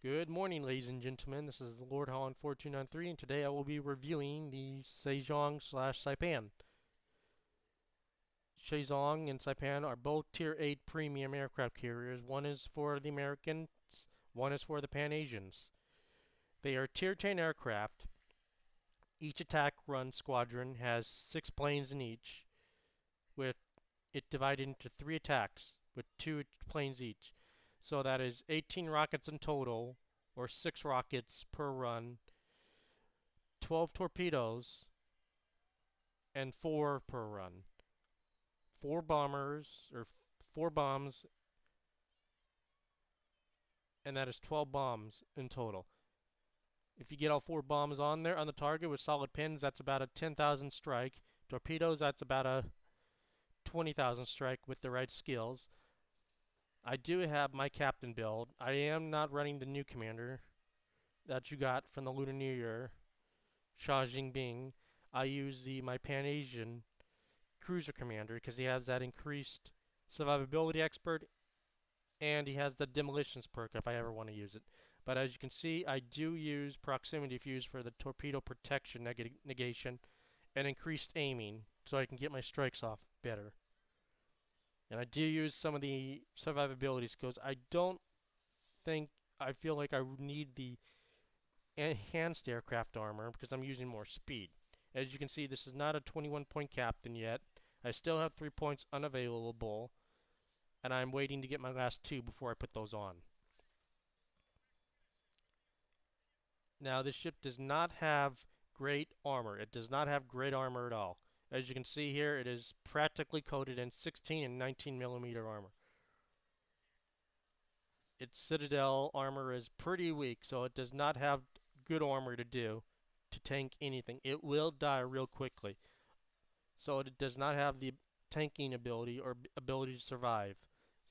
Good morning, ladies and gentlemen. This is Lord Holland 4293, and today I will be reviewing the Saipan. Sanzang and Saipan are both Tier 8 premium aircraft carriers. One is for the Americans, one is for the Pan-Asians. They are Tier 10 aircraft. Each attack run squadron has 6 planes in each, with it divided into 3 attacks, with 2 planes each. So that is 18 rockets in total, or 6 rockets per run, 12 torpedoes, and 4 per run. 4 bombers, or 4 bombs, and that is 12 bombs in total. If you get all 4 bombs on there on the target with solid pins, that's about a 10,000 strike. Torpedoes, that's about a 20,000 strike with the right skills. I do have my captain build. I am not running the new commander that you got from the Lunar New Year, Xia Jinping. I use my Pan-Asian cruiser commander because he has that increased survivability expert and he has the demolitions perk if I ever want to use it. But as you can see, I do use proximity fuse for the torpedo protection negation and increased aiming so I can get my strikes off better. And I do use some of the survivability skills. I don't think I feel like I need the enhanced aircraft armor because I'm using more speed. As you can see, this is not a 21 point captain yet. I still have 3 points unavailable, and I'm waiting to get my last 2 before I put those on. Now, this ship does not have great armor. It does not have great armor at all. As you can see here, it is practically coated in 16 and 19 millimeter armor. Its Citadel armor is pretty weak, so it does not have good armor to tank anything. It will die real quickly. So it does not have the tanking ability or ability to survive.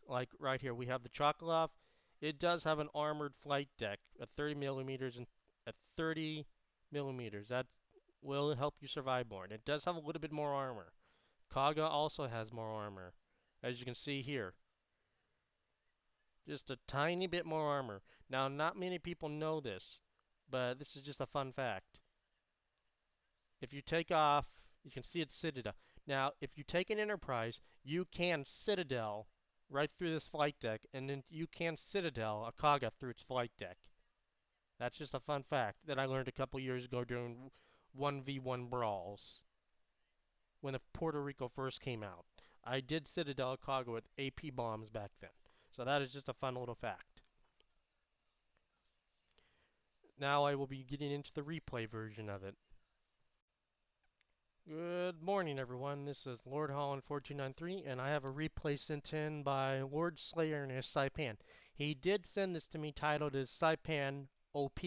Like right here, we have the Chokolov. It does have an armored flight deck at 30 millimeters and at 30 millimeters. That will help you survive more. And it does have a little bit more armor. Kaga also has more armor, as you can see here. Just a tiny bit more armor. Now, not many people know this, but this is just a fun fact. If you take off, you can see it's Citadel. Now, if you take an Enterprise, you can Citadel right through this flight deck, and then you can Citadel a Kaga through its flight deck. That's just a fun fact that I learned a couple years ago during 1v1 brawls when the Puerto Rico first came out. I did Citadel a Kaga with AP bombs back then. So that is just a fun little fact. Now I will be getting into the replay version of it. Good morning, everyone. This is Lord Holland 4293, and I have a replay sent in by Lord Slayer and his Saipan. He did send this to me titled as Saipan OP,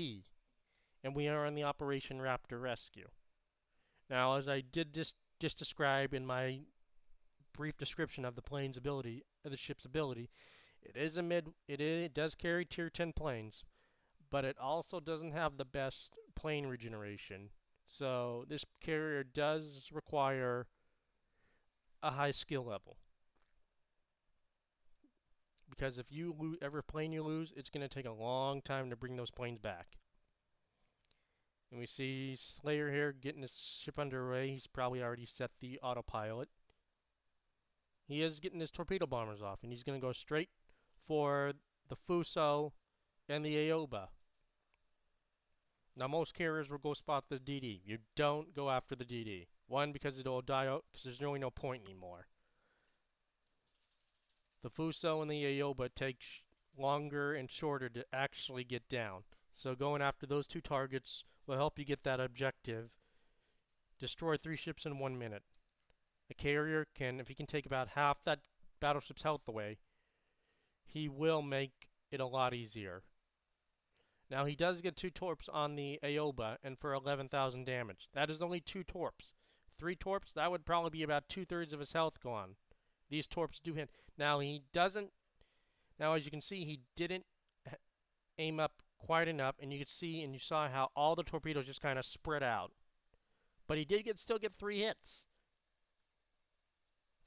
and we are on the Operation Raptor Rescue. Now, as I did just describe in my brief description of the plane's ability, of the ship's ability, it does carry Tier 10 planes, but it also doesn't have the best plane regeneration. So this carrier does require a high skill level. Because if you every plane you lose, it's going to take a long time to bring those planes back. And we see Slayer here getting his ship underway. He's probably already set the autopilot. He is getting his torpedo bombers off, and he's going to go straight for the Fuso and the Aoba. Now, most carriers will go spot the DD. You don't go after the DD. One, because it'll die out, because there's really no point anymore. The Fuso and the Aoba take longer and shorter to actually get down. So going after those 2 targets will help you get that objective. Destroy 3 ships in 1 minute. A carrier can, if he can take about half that battleship's health away, he will make it a lot easier. Now, he does get 2 torps on the Aoba, and for 11,000 damage. That is only 2 torps. 3 torps, that would probably be about 2/3 of his health gone. These torps do hit. Now, he doesn't... Now, as you can see, he didn't aim up quite enough, and you could see, and you saw how all the torpedoes just kind of spread out. But he did still get 3 hits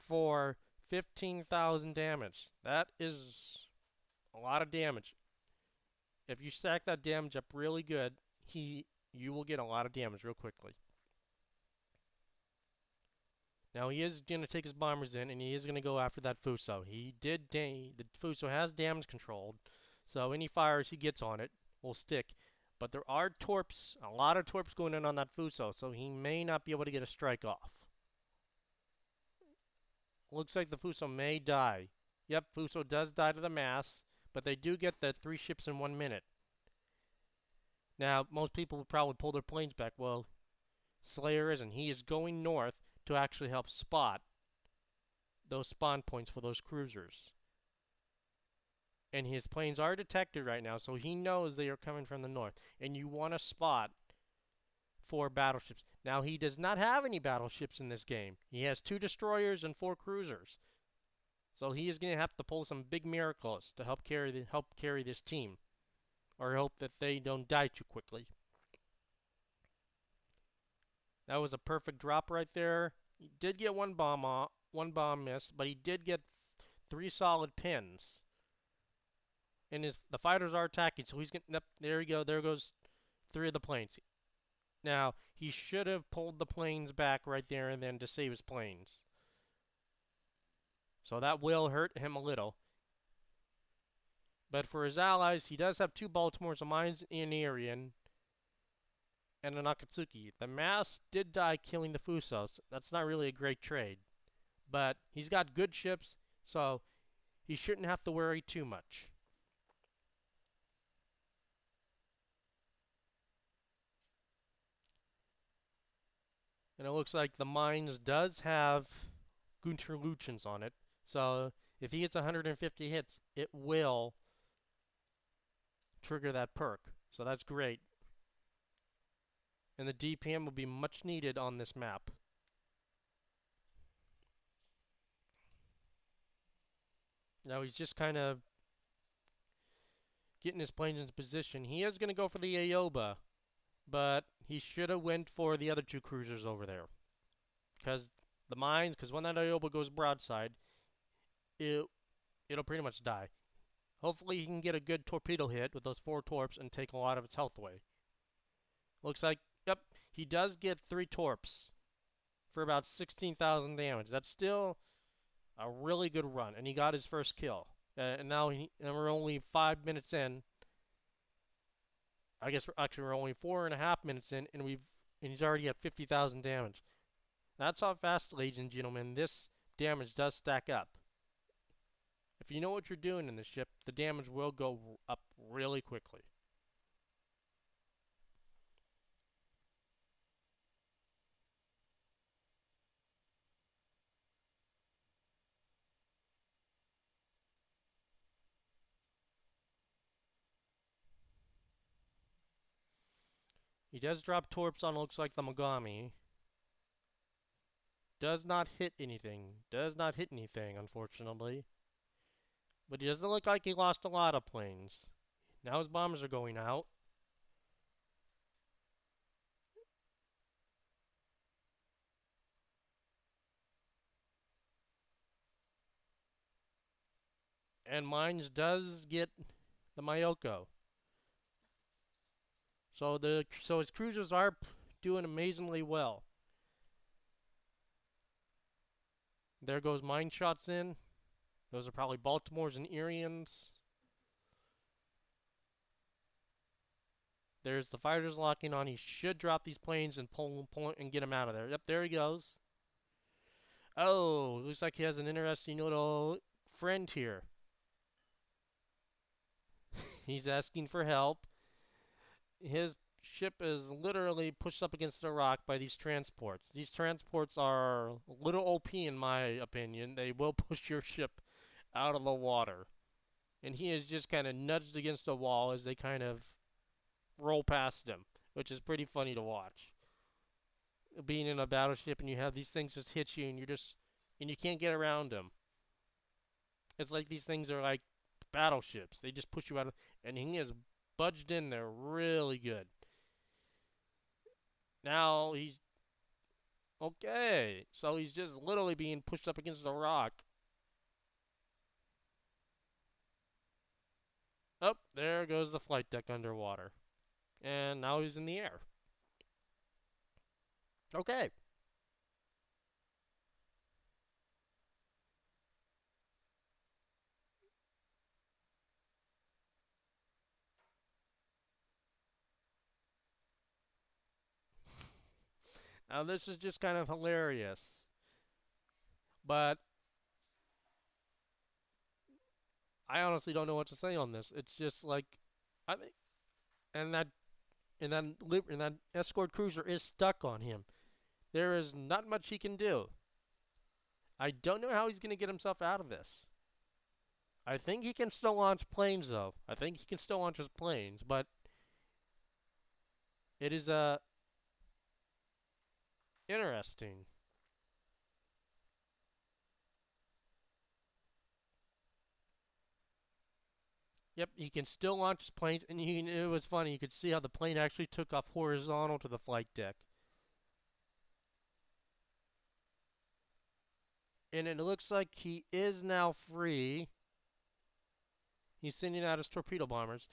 for 15,000 damage. That is a lot of damage. If you stack that damage up really good, you will get a lot of damage real quickly. Now he is going to take his bombers in, and he is going to go after that Fuso. The Fuso has damage controlled, so any fires he gets on it will stick. But there are torps, a lot of torps going in on that Fuso, so he may not be able to get a strike off. Looks like the Fuso may die. Yep, Fuso does die to the mass, but they do get the 3 ships in 1 minute. Now, most people would probably pull their planes back. Well, Slayer isn't. He is going north to actually help spot those spawn points for those cruisers. And his planes are detected right now, so he knows they are coming from the north. And you want to spot 4 battleships. Now, he does not have any battleships in this game. He has 2 destroyers and 4 cruisers. So he is going to have to pull some big miracles to help carry this team, or hope that they don't die too quickly. That was a perfect drop right there. He did get one bomb missed, but he did get 3 solid pins. And the fighters are attacking, so he's getting up. There you go. There goes 3 of the planes. Now, he should have pulled the planes back right there and then to save his planes. So that will hurt him a little. But for his allies, he does have 2 Baltimores, a Mines in Arian, and an Akatsuki. The mass did die killing the Fusos. That's not really a great trade. But he's got good ships, so he shouldn't have to worry too much. And it looks like the Mines does have Gunter Luchens on it. So if he gets 150 hits, it will trigger that perk. So that's great. And the DPM will be much needed on this map. Now he's just kind of getting his planes into position. He is going to go for the Aoba, but he should have went for the other 2 cruisers over there. Because when that Aoba goes broadside, it'll pretty much die. Hopefully he can get a good torpedo hit with those 4 torps and take a lot of its health away. Looks like, yep, he does get 3 torps for about 16,000 damage. That's still a really good run, and he got his first kill. And now we're only 5 minutes in. I guess we're only 4.5 minutes in, and he's already at 50,000 damage. That's how fast, ladies and gentlemen, this damage does stack up. If you know what you're doing in this ship, the damage will go up really quickly. He does drop torps on, looks like, the Mogami. Does not hit anything, unfortunately. But he doesn't look like he lost a lot of planes. Now his bombers are going out. And Mines does get the Mayoko. So his cruisers are doing amazingly well. There goes mine shots in. Those are probably Baltimores and Arians. There's the fighters locking on. He should drop these planes and pull and get him out of there. Yep, there he goes. Oh, looks like he has an interesting little friend here. He's asking for help. His ship is literally pushed up against a rock by these transports. These transports are a little OP in my opinion. They will push your ship out of the water. And he is just kind of nudged against a wall as they kind of roll past him, which is pretty funny to watch. Being in a battleship and you have these things just hit you and you can't get around them. It's like these things are like battleships. They just push you out of, and he is budged in there really good. Now he's okay. So he's just literally being pushed up against a rock. Oh, there goes the flight deck underwater. And now he's in the air. Okay. Now this is just kind of hilarious. But I honestly don't know what to say on this. It's just like I think and that escort cruiser is stuck on him. There is not much he can do. I don't know how he's going to get himself out of this. I think he can still launch planes though. I think he can still launch his planes, but it is interesting. Yep, he can still launch his planes, and it was funny. You could see how the plane actually took off horizontal to the flight deck. And it looks like he is now free. He's sending out his torpedo bombers.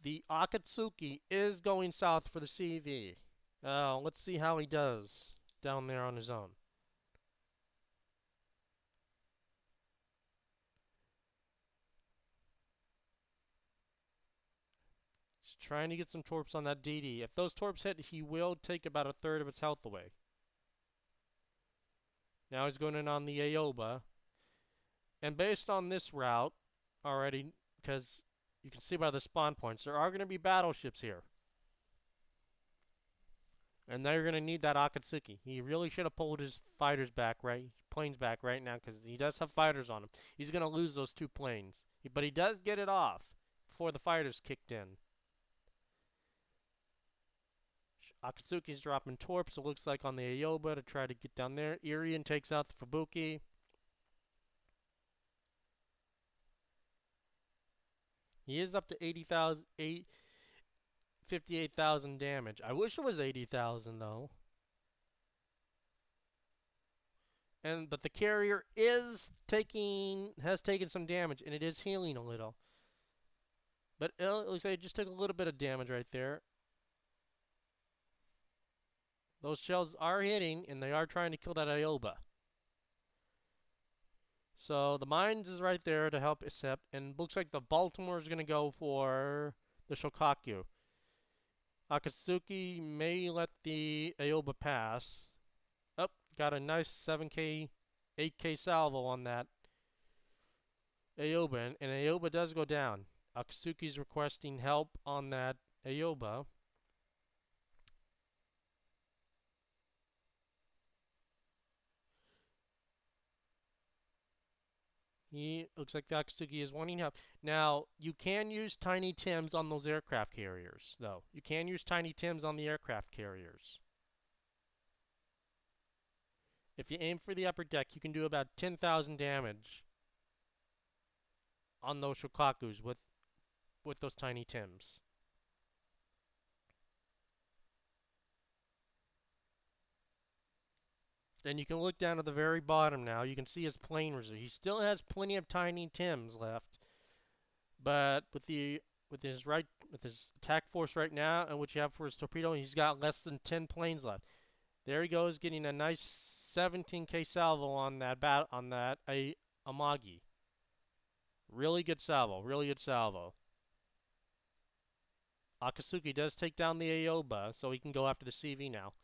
The Akatsuki is going south for the CV. Let's see how he does down there on his own. He's trying to get some torps on that DD. If those torps hit, he will take about a third of its health away. Now he's going in on the Aoba. And based on this route already, because you can see by the spawn points, there are going to be battleships here. And they're going to need that Akatsuki. He really should have pulled his fighters back, right? Planes back right now, because he does have fighters on him. He's going to lose those 2 planes. But he does get it off before the fighters kicked in. Akatsuki's dropping torps, it looks like, on the Aoba to try to get down there. Irian takes out the Fubuki. He is up to 58,000 damage. I wish it was 80,000 though. But the carrier has taken some damage, and it is healing a little. But it looks like it just took a little bit of damage right there. Those shells are hitting, and they are trying to kill that Aoba. So the mines is right there to help accept, and looks like the Baltimore is going to go for the Shokaku. Akatsuki may let the Aoba pass. Oh, got a nice 7k, 8k salvo on that Aoba, and Aoba does go down. Akatsuki's requesting help on that Aoba. He looks like the Akatsuki is wanting help. Now, you can use Tiny Tims on those aircraft carriers, though. You can use Tiny Tims on the aircraft carriers. If you aim for the upper deck, you can do about 10,000 damage on those Shokakus with those Tiny Tims. Then you can look down at the very bottom now. You can see his plane reserve. He still has plenty of Tiny Tims left, but with his attack force right now and what you have for his torpedo, he's got less than 10 planes left. There he goes, getting a nice 17k salvo on that Amagi. Really good salvo. Really good salvo. Akatsuki does take down the Aoba, so he can go after the CV now.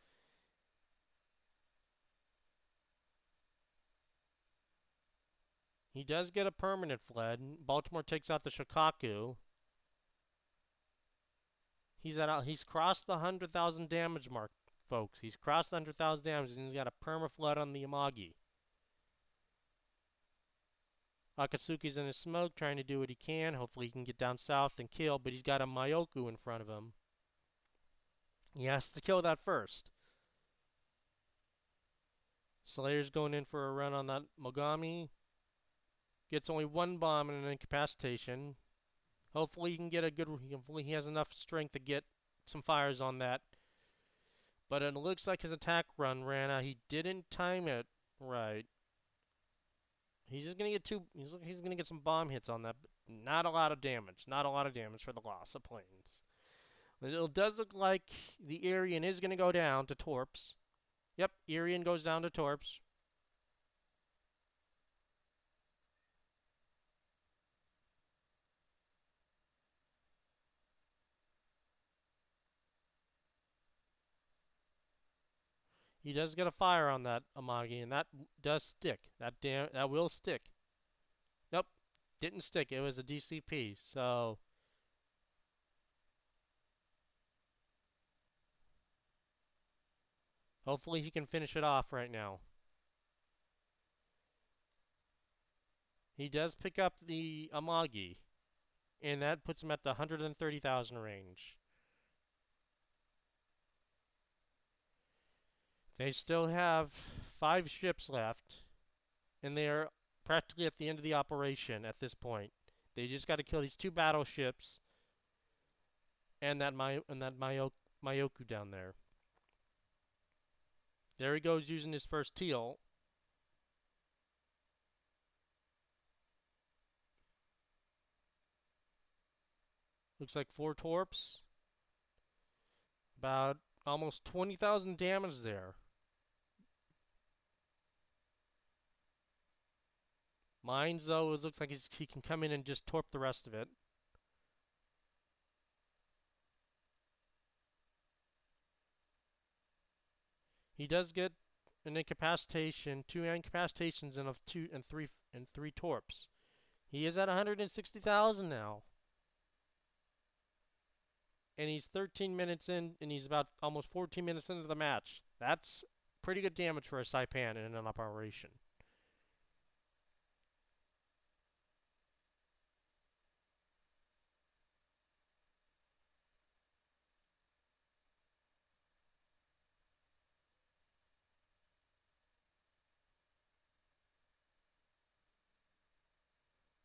He does get a permanent fled. Baltimore takes out the Shokaku. He's crossed the 100,000 damage mark, folks. He's crossed the 100,000 damage, and he's got a perma flood on the Yamagi. Akatsuki's in his smoke, trying to do what he can. Hopefully he can get down south and kill, but he's got a Myoku in front of him. He has to kill that first. Slayer's going in for a run on that Mogami. Gets only 1 bomb and an incapacitation. Hopefully he can get hopefully he has enough strength to get some fires on that. But it looks like his attack run ran out. He didn't time it right. He's just gonna get he's gonna get some bomb hits on that. Not a lot of damage. Not a lot of damage for the loss of planes. It does look like the Arian is going to go down to torps. Yep, Arian goes down to torps. He does get a fire on that Amagi, and that does stick. That will stick. Nope, didn't stick. It was a DCP. So hopefully he can finish it off right now. He does pick up the Amagi, and that puts him at the 130,000 range. They still have 5 ships left, and they are practically at the end of the operation at this point. They just got to kill these 2 battleships and that Myoku down there. There he goes using his first teal. Looks like 4 torps. About almost 20,000 damage there. Mines, though, it looks like he can come in and just torp the rest of it. He does get an incapacitation, 2 incapacitations and 3 torps. He is at 160,000 now. And he's 13 minutes in, and he's about almost 14 minutes into the match. That's pretty good damage for a Saipan in an operation.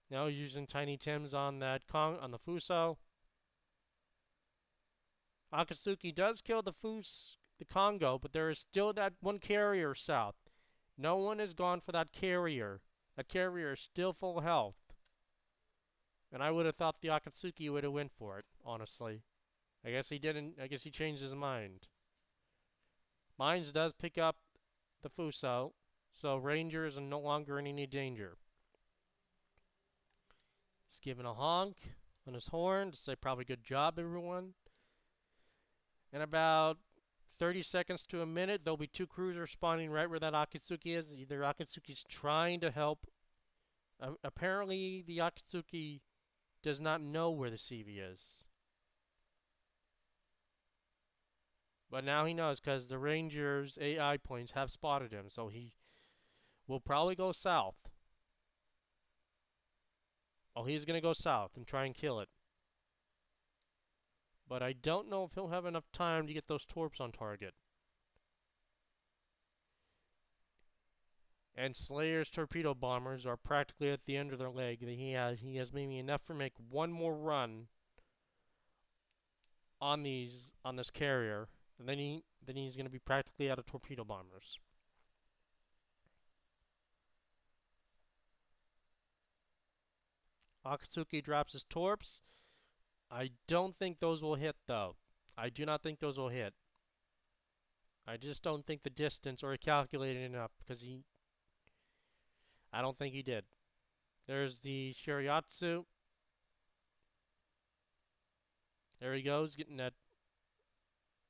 Now he's using Tiny Tims on on the Fuso. Akatsuki does kill the Congo, but there is still that one carrier south. No one has gone for that carrier. That carrier is still full health. And I would have thought the Akatsuki would have went for it, honestly. I guess he didn't. I guess he changed his mind. Mines does pick up the Fuso, so Rangers are no longer in any danger. He's giving a honk on his horn to say probably good job, everyone. In about 30 seconds to a minute, there'll be 2 cruisers spawning right where that Akatsuki is. Either Akatsuki's trying to help. Apparently, the Akatsuki does not know where the CV is. But now he knows because the Rangers' AI planes have spotted him, so he will probably go south. Oh, he's going to go south and try and kill it. But I don't know if he'll have enough time to get those torps on target. And Slayer's torpedo bombers are practically at the end of their leg. He has maybe enough to make one more run on this carrier, and then he's going to be practically out of torpedo bombers. Akatsuki drops his torps. I don't think those will hit, though. I do not think those will hit. I just don't think the distance or he calculated enough because I don't think he did. There's the Shiriatsu. There he goes, getting that.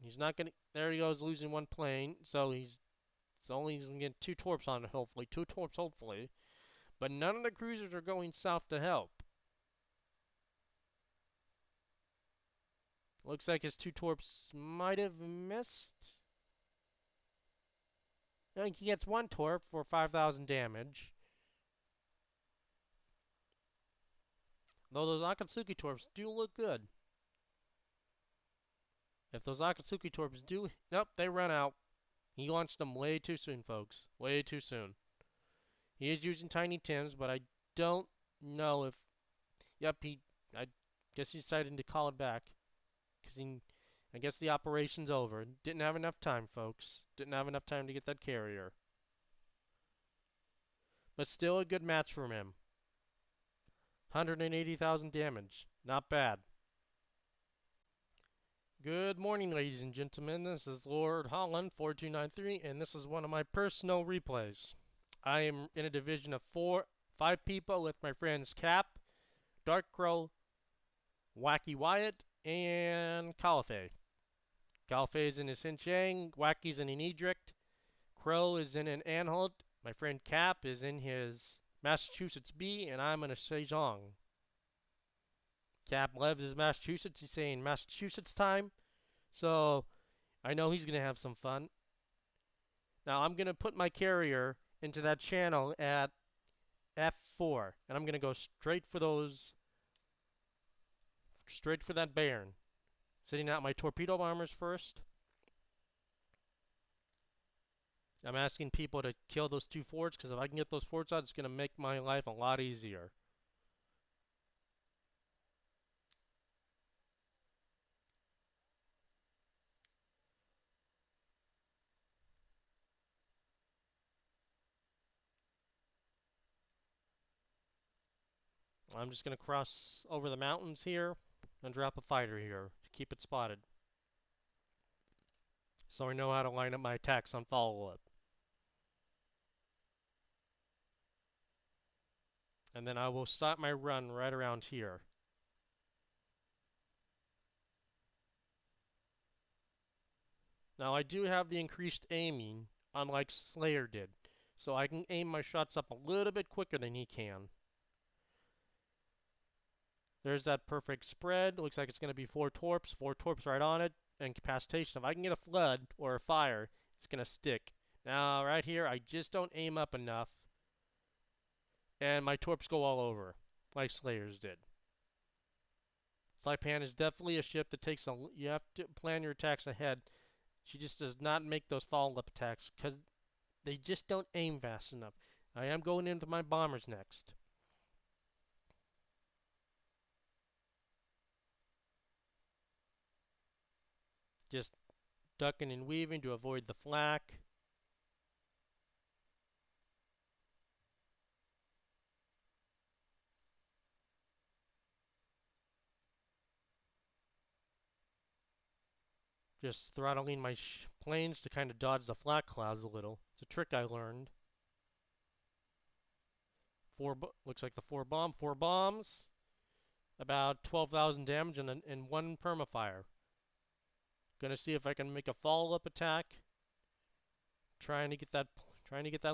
He's not gonna. There he goes, losing 1 plane. So he's gonna get 2 torps on it, hopefully. 2 torps, hopefully. But none of the cruisers are going south to help. Looks like his 2 torps might have missed. I think he gets 1 torp for 5,000 damage. Though those Akatsuki torps do look good. If those Akatsuki torps do... Nope, they run out. He launched them way too soon, folks. Way too soon. He is using Tiny Tims, but I don't know if... Yep, I guess he decided to call it back. Because I guess the operation's over. Didn't have enough time, folks. Didn't have enough time to get that carrier. But still a good match from him. 180,000 damage. Not bad. Good morning, ladies and gentlemen. This is Lord Holland 4293, and this is one of my personal replays. I am in a division of 5 people with my friends Cap, Dark Crow, Wacky Wyatt, and Caliphate. Caliphate is in a Xinjiang, Wacky's in an Edrict, Crow is in an Anhalt, my friend Cap is in his Massachusetts B, and I'm in a Sanzang. Cap lives in Massachusetts. He's saying Massachusetts time. So I know he's going to have some fun. Now I'm going to put my carrier into that channel at F4. And I'm going to go straight for that Baron. Sending out my torpedo bombers first. I'm asking people to kill those 2 forts, because if I can get those forts out, it's going to make my life a lot easier. I'm just going to cross over the mountains here and drop a fighter here to keep it spotted, so I know how to line up my attacks on follow-up. And then I will start my run right around here. Now I do have the increased aiming, unlike Slayer did, so I can aim my shots up a little bit quicker than he can. There's that perfect spread. Looks like it's going to be 4 torps right on it, and incapacitation. If I can get a flood or a fire, it's going to stick. Now right here, I just don't aim up enough, and my torps go all over, like Slayer's did. Saipan is definitely a ship that takes you have to plan your attacks ahead. She just does not make those follow-up attacks, because they just don't aim fast enough. I am going into my bombers next. Just ducking and weaving to avoid the flak. Just throttling my planes to kind of dodge the flak clouds a little. It's a trick I learned. Looks like the 4 bombs. About 12,000 damage and 1 permafire. Gonna see if I can make a follow-up attack. Trying to get that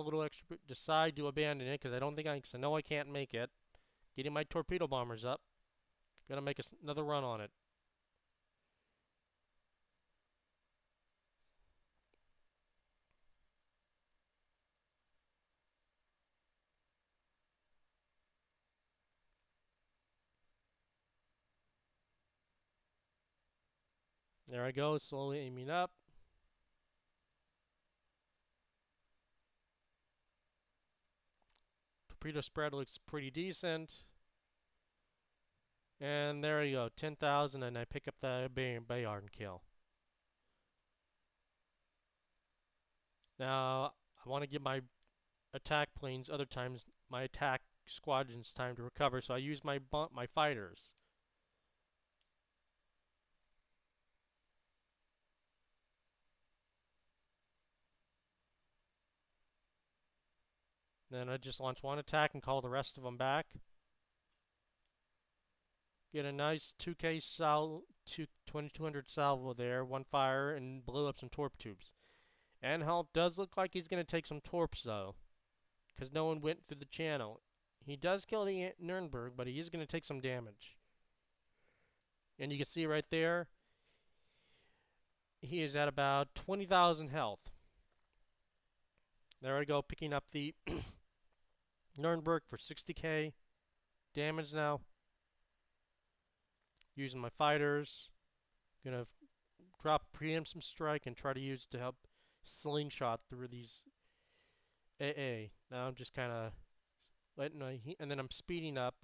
little extra. Decide to abandon it because I don't think because I know I can't make it. Getting my torpedo bombers up. Gonna make another run on it. There I go, slowly aiming up. Torpedo spread looks pretty decent. And there you go, 10,000, and I pick up the Bayard kill. Now, I want to give my attack planes my attack squadrons time to recover, so I use my fighters. Then I just launch 1 attack and call the rest of them back. Get a nice 2200 salvo there, 1 fire, and blew up some torp tubes. Anhalt does look like he's going to take some torps though, because no one went through the channel. He does kill the Nuremberg, but he is going to take some damage. And you can see right there, he is at about 20,000 health. There I go, picking up the Nuremberg for 60k damage now. Using my fighters. Gonna drop a preemptive strike and try to use to help slingshot through these AA. Now I'm just kind of letting and then I'm speeding up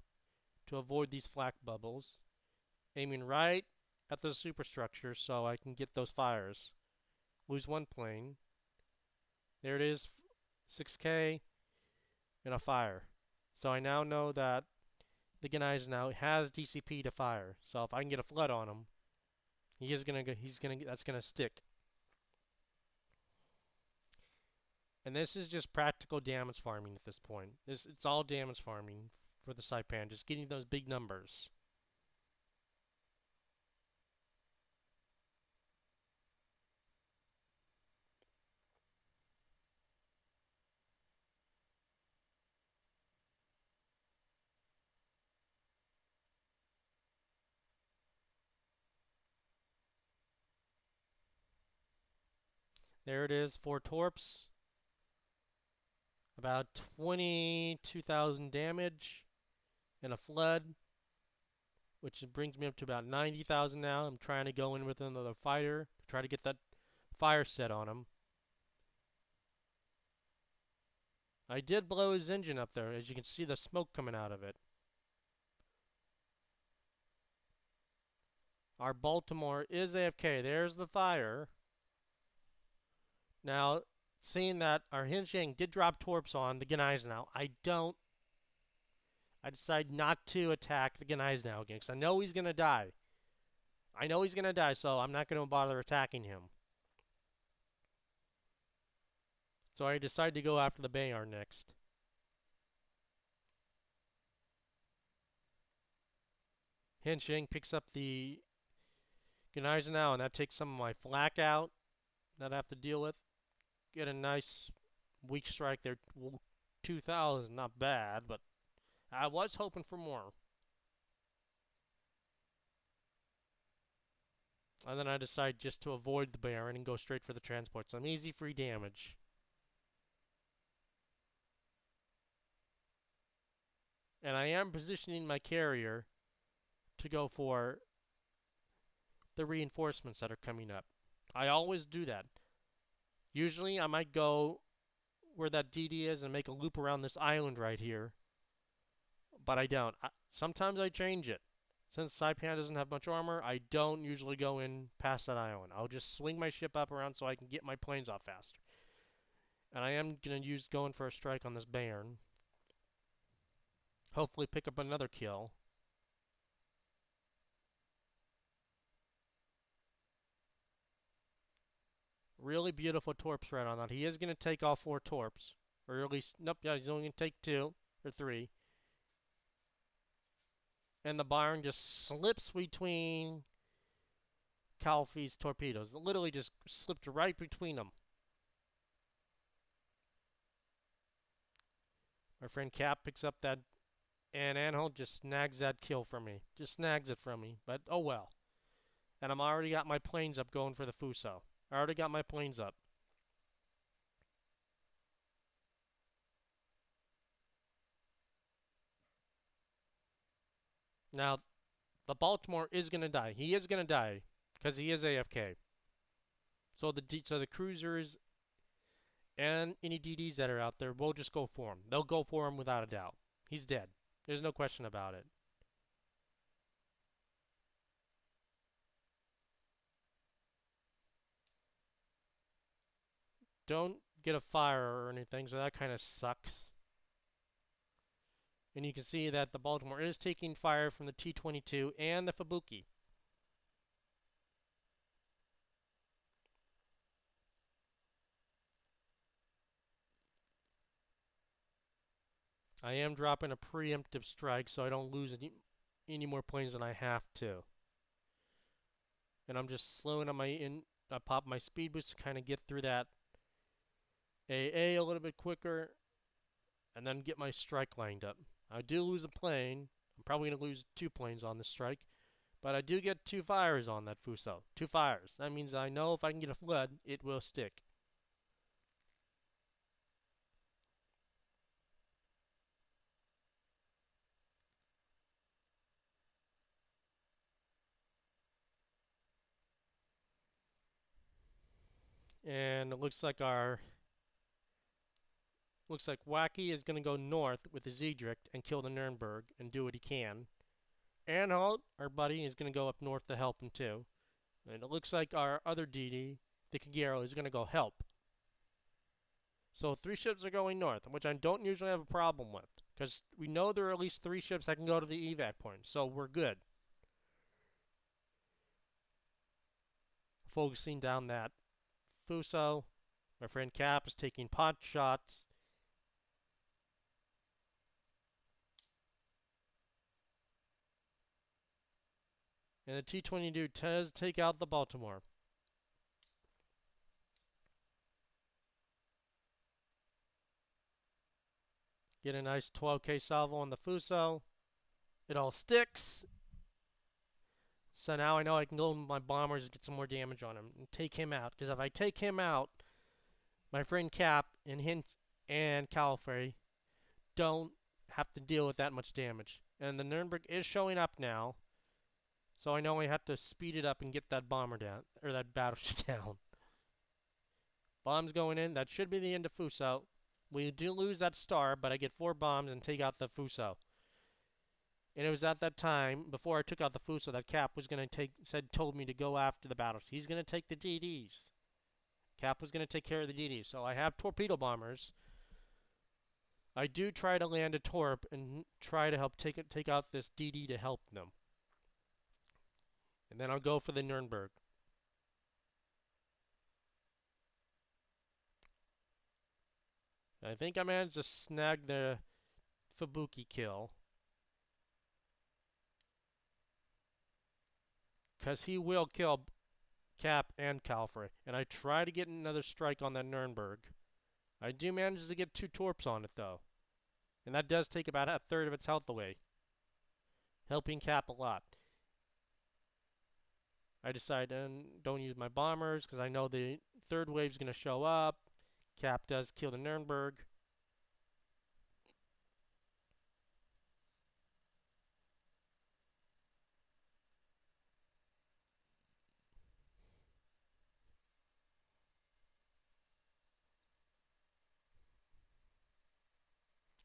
to avoid these flak bubbles. Aiming right at the superstructure so I can get those fires. Lose 1 plane. There it is, 6k and a fire. So I now know that the Gneisenau now has DCP to fire. So if I can get a flood on him, that's gonna stick. And this is just practical damage farming at this point. It's all damage farming for the Saipan, just getting those big numbers. There it is, 4 torps. About 22,000 damage and a flood, which brings me up to about 90,000 now. I'm trying to go in with another fighter to try to get that fire set on him. I did blow his engine up there, as you can see the smoke coming out of it. Our Baltimore is AFK. There's the fire. Now, seeing that our Hinsheng did drop torps on the Gneisenau, I decide not to attack the Gneisenau again, because I know he's going to die. So I'm not going to bother attacking him. So I decide to go after the Bayard next. Hinsheng picks up the Gneisenau, and that takes some of my flak out that I have to deal with. Get a nice weak strike there. 2,000, not bad, but I was hoping for more. And then I decide just to avoid the Baron and go straight for the transport. Some easy free damage. And I am positioning my carrier to go for the reinforcements that are coming up. I always do that. Usually I might go where that DD is and make a loop around this island right here. But I don't. Sometimes I change it. Since Saipan doesn't have much armor, I don't usually go in past that island. I'll just swing my ship up around so I can get my planes off faster. And I am going for a strike on this Bayern. Hopefully pick up another kill. Really beautiful torps right on that. He is going to take all 4 torps. Or at least, nope, yeah, he's only going to take 2 or 3. And the Bayern just slips between Calfee's torpedoes. It literally just slipped right between them. My friend Cap picks up that, and Anhalt just snags that kill from me. Just snags it from me, but oh well. And I'm already got my planes up going for the Fuso. I already got my planes up. Now, the Baltimore is going to die. He is going to die because he is AFK. So the cruisers and any DDs that are out there will just go for him. They'll go for him without a doubt. He's dead. There's no question about it. Don't get a fire or anything, so that kind of sucks. And you can see that the Baltimore is taking fire from the T-22 and the Fubuki. I am dropping a preemptive strike so I don't lose any more planes than I have to. And I'm just slowing on I pop my speed boost to kind of get through that AA a little bit quicker and then get my strike lined up. I do lose a plane. I'm probably going to lose 2 planes on this strike. But I do get 2 fires on that Fuso. 2 fires. That means I know if I can get a flood, it will stick. And it looks like Wacky is going to go north with the Zedrick and kill the Nuremberg and do what he can. Anhalt, our buddy, is going to go up north to help him too. And it looks like our other DD, the Kagero, is going to go help. So 3 ships are going north, which I don't usually have a problem with, Because we know there are at least 3 ships that can go to the evac point, so we're good. Focusing down that Fuso. My friend Cap is taking pot shots. And the T-22 does take out the Baltimore. Get a nice 12K salvo on the Fuso. It all sticks. So now I know I can go with my bombers and get some more damage on him and take him out. Because if I take him out, my friend Cap and Calfrey don't have to deal with that much damage. And the Nuremberg is showing up now. So I know I have to speed it up and get that bomber down, or that battleship down. Bombs going in. That should be the end of Fuso. We do lose that star, but I get 4 bombs and take out the Fuso. And it was at that time, before I took out the Fuso, that Cap was going to told me to go after the battleship. He's going to take the DDs. Cap was going to take care of the DDs. So I have torpedo bombers. I do try to land a torp and try to help take out this DD to help them. And then I'll go for the Nuremberg. I think I managed to snag the Fubuki kill. Because he will kill Cap and Calfrey. And I try to get another strike on that Nuremberg. I do manage to get 2 torps on it, though. And that does take about a third of its health away. Helping Cap a lot. I decide don't use my bombers, because I know the 3rd wave's going to show up. Cap does kill the Nuremberg.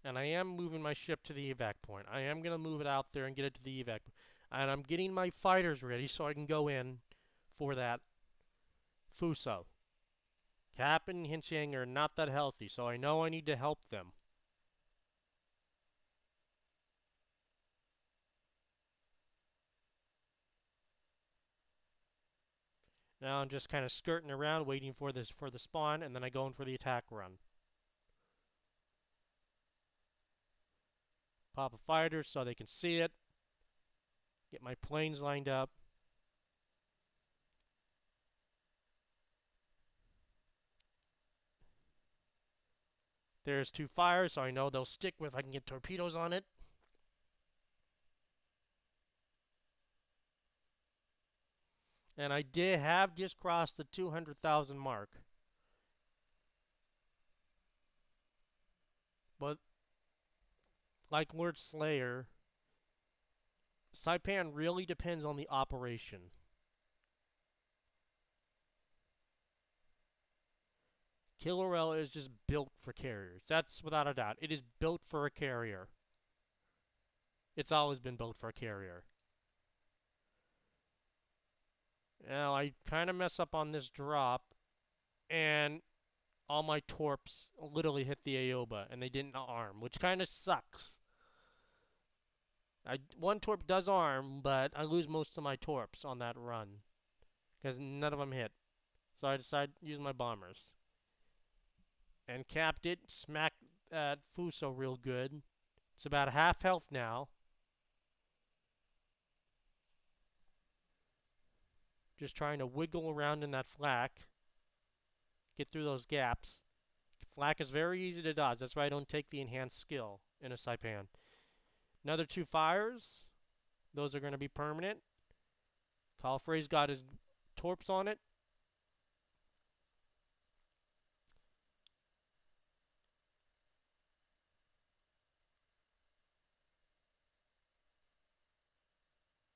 And I am moving my ship to the evac point. I am going to move it out there and get it to the evac. And I'm getting my fighters ready so I can go in for that Fuso. Cap and Hinchang are not that healthy, so I know I need to help them. Now I'm just kind of skirting around, waiting for the spawn, and then I go in for the attack run. Pop a fighter so they can see it. Get my planes lined up. There's 2 fires, so I know they'll stick if I can get torpedoes on it. And I did have just crossed the 200,000 mark. But like Lord Slayer, Saipan really depends on the operation. Killer is just built for carriers. That's without a doubt. It is built for a carrier. It's always been built for a carrier. Now, I kind of mess up on this drop, and all my torps literally hit the Aoba, and they didn't arm, which kind of sucks. One torp does arm, but I lose most of my torps on that run, because none of them hit. So I decided to use my bombers. And Cap did smack that Fuso real good. It's about half health now. Just trying to wiggle around in that flak. Get through those gaps. Flak is very easy to dodge. That's why I don't take the enhanced skill in a Saipan. Another 2 fires. Those are going to be permanent. Calfrey's got his torps on it.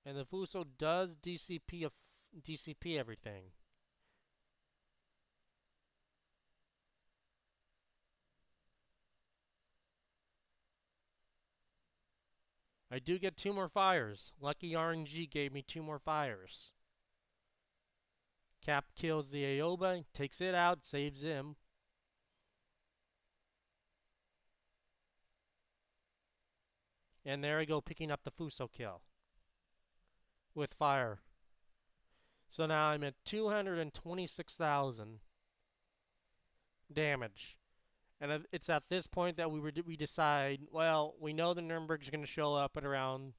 And the Fuso does DCP everything. I do get 2 more fires. Lucky RNG gave me 2 more fires. Cap kills the Aoba, takes it out, saves him. And there I go picking up the Fuso kill with fire. So now I'm at 226,000 damage. And it's at this point that we decide, well, we know the Nuremberg's going to show up at around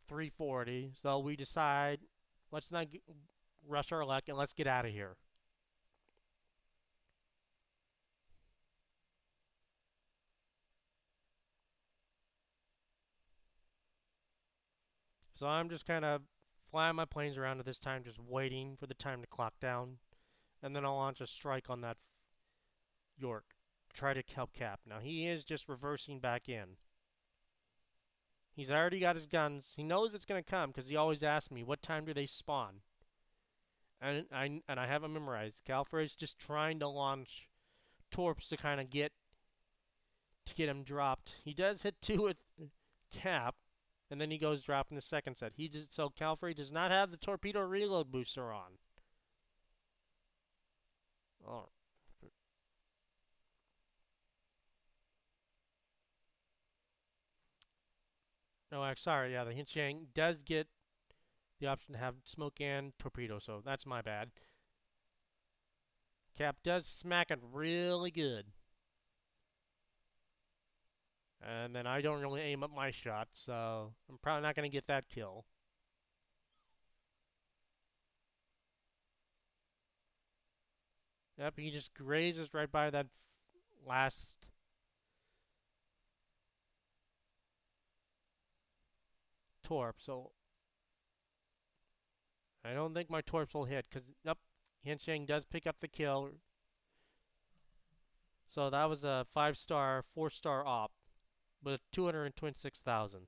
340, so we decide, let's not rush our luck and let's get out of here. So I'm just kind of flying my planes around at this time, just waiting for the time to clock down, and then I'll launch a strike on that York. Try to help Cap. Now he is just reversing back in. He's already got his guns. He knows it's going to come because he always asks me, what time do they spawn? And I have it memorized. Calfrey's just trying to launch torps to kind of get him dropped. He does hit 2 with Cap, and then he goes dropping the second set. So Calfrey does not have the torpedo reload booster on. Oh. No, sorry, yeah, the Hinchang does get the option to have smoke and torpedo, so that's my bad. Cap does smack it really good. And then I don't really aim up my shot, so I'm probably not going to get that kill. Yep, he just grazes right by that last torp, so I don't think my torps will hit, because, yep, Hinchang does pick up the kill. So that was a 5-star, 4-star op, with 226,000.